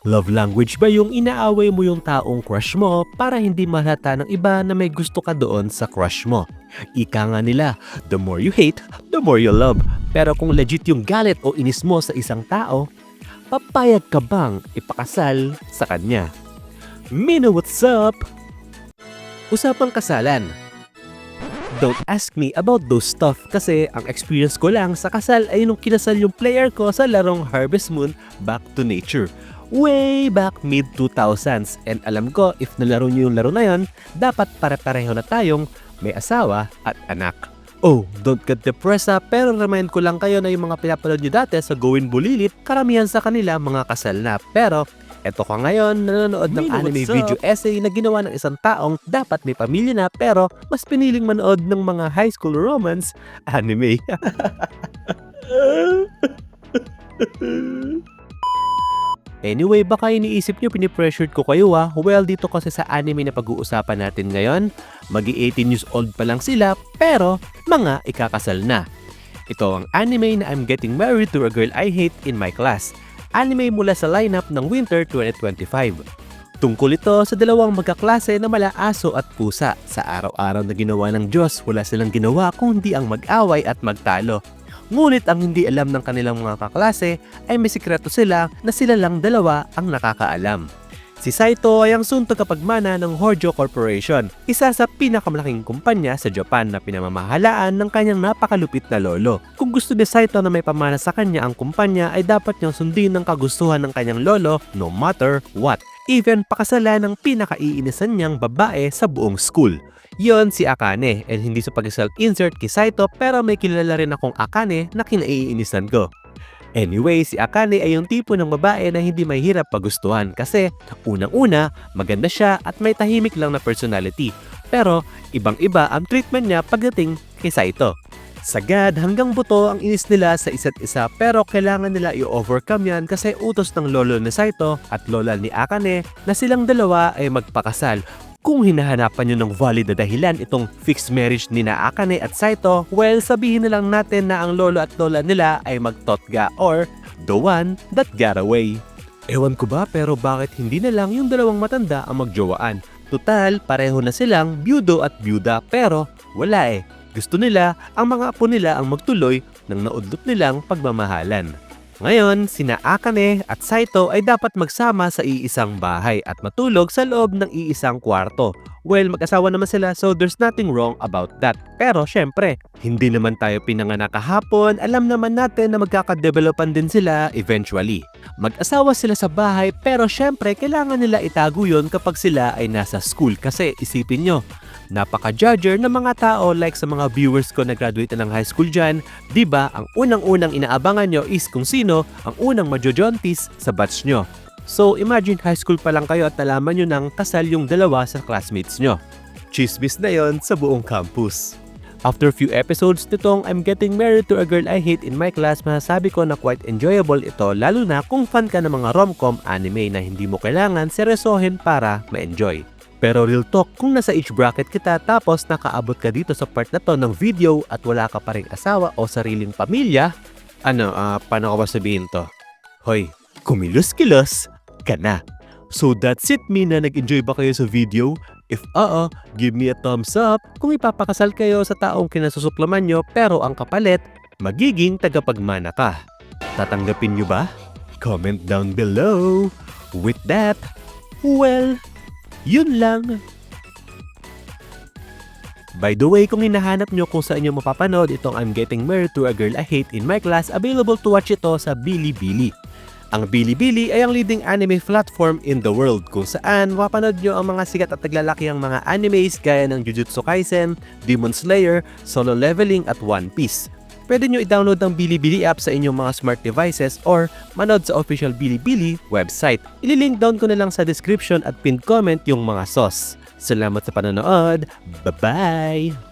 Love language ba yung inaaway mo yung taong crush mo para hindi mahalata ng iba na may gusto ka doon sa crush mo? Ika nga nila, the more you hate, the more you love. Pero kung legit yung galit o inis mo sa isang tao, papayag ka bang ipakasal sa kanya? Mino, what's up? Usapang kasalan. Don't ask me about those stuff kasi ang experience ko lang sa kasal ay nung kinasal yung player ko sa larong Harvest Moon Back to Nature. Way back mid-2000s, and alam ko if nalaro niyo yung laro na yon, dapat pare-pareho na tayong may asawa at anak. Oh, don't get depressed pero remind ko lang kayo na yung mga pinapanood nyo dati sa Gawin Bulilit, karamihan sa kanila mga kasal na. Pero eto ka ngayon nanonood ng anime video essay na ginawa ng isang taong dapat may pamilya na pero mas piniling manood ng mga high school romance anime. Anyway, baka iniisip nyo pinipressured ko kayo ha. Well, dito kasi sa anime na pag-uusapan natin ngayon, magi-18 years old pa lang sila pero mga ikakasal na. Ito ang anime na I'm Getting Married to a Girl I Hate in My Class. Anime mula sa lineup ng Winter 2025. Tungkol ito sa dalawang magkaklase na mala aso at pusa. Sa araw-araw na ginawa ng Diyos, wala silang ginawa kundi ang mag-away at magtalo. Ngunit ang hindi alam ng kanilang mga kaklase ay may sikreto sila na sila lang dalawa ang nakakaalam. Si Saito ay ang soon tagapagmana ng Hojo Corporation, isa sa pinakamalaking kumpanya sa Japan na pinamamahalaan ng kanyang napakalupit na lolo. Kung gusto ni Saito na may pamana sa kanya ang kumpanya ay dapat niyang sundin ang kagustuhan ng kanyang lolo no matter what. Even pakasalan ng pinakaiinisan niyang babae sa buong school. Yon si Akane, and hindi sa pag-self-insert kay Saito pero may kilala rin akong Akane na kinaiinisan ko. Anyway, si Akane ay yung tipo ng babae na hindi mahirap pagustuhan kasi unang-una, maganda siya at may tahimik lang na personality. Pero ibang-iba ang treatment niya pagdating kay Saito. Sagad hanggang buto ang inis nila sa isa't isa pero kailangan nila i-overcome yan kasi utos ng lolo ni Saito at lola ni Akane na silang dalawa ay magpakasal. Kung hinahanapan nyo ng valid na dahilan itong fixed marriage ni na Akane at Saito, well, sabihin na lang natin na ang lolo at lola nila ay magtotga or the one that got away. Ewan ko ba pero bakit hindi na lang yung dalawang matanda ang magjowaan? Total, pareho na silang byudo at byuda pero wala eh. Gusto nila ang mga apo nila ang magtuloy ng naudlot nilang pagmamahalan. Ngayon, sina Akane at Saito ay dapat magsama sa iisang bahay at matulog sa loob ng iisang kwarto. Well, mag-asawa naman sila so there's nothing wrong about that. Pero syempre, hindi naman tayo pinanganak kahapon, alam naman natin na magkakadevelopan din sila eventually. Mag-asawa sila sa bahay pero syempre kailangan nila itago yun kapag sila ay nasa school kasi isipin nyo, napaka-judger ng mga tao like sa mga viewers ko na graduate na ng high school dyan. Diba, ang unang-unang inaabangan nyo is kung sino ang unang majojontis sa batch nyo. So imagine high school pa lang kayo at nalaman nyo nang kasal yung dalawa sa classmates nyo. Chismis na yon sa buong campus. After few episodes nitong I'm Getting Married to a Girl I Hate in My Class, masasabi ko na quite enjoyable ito lalo na kung fan ka ng mga rom-com anime na hindi mo kailangan seryosohin para ma-enjoy. Pero real talk, kung nasa age bracket kita tapos nakaabot ka dito sa part na to ng video at wala ka pa ring asawa o sariling pamilya, paano ko ba sabihin to? Hoy, kumilos-kilos ka na. So that's it na nag-enjoy ba kayo sa video? If give me a thumbs up kung ipapakasal kayo sa taong kinasusuklaman nyo pero ang kapalit, magiging tagapagmana ka. Tatanggapin nyo ba? Comment down below. With that, well, yun lang. By the way, kung hinahanap nyo kung saan nyo mapapanood itong I'm Getting Married to a Girl I Hate in My Class, available to watch ito sa Bilibili. Ang Bilibili ay ang leading anime platform in the world kung saan mapapanood nyo ang mga sikat at naglalaki ang mga animes gaya ng Jujutsu Kaisen, Demon Slayer, Solo Leveling at One Piece. Pwede nyo i-download ang Bilibili app sa inyong mga smart devices or manood sa official Bilibili website. Ililink down ko na lang sa description at pinned comment yung mga sauce. Salamat sa panonood. Bye-bye!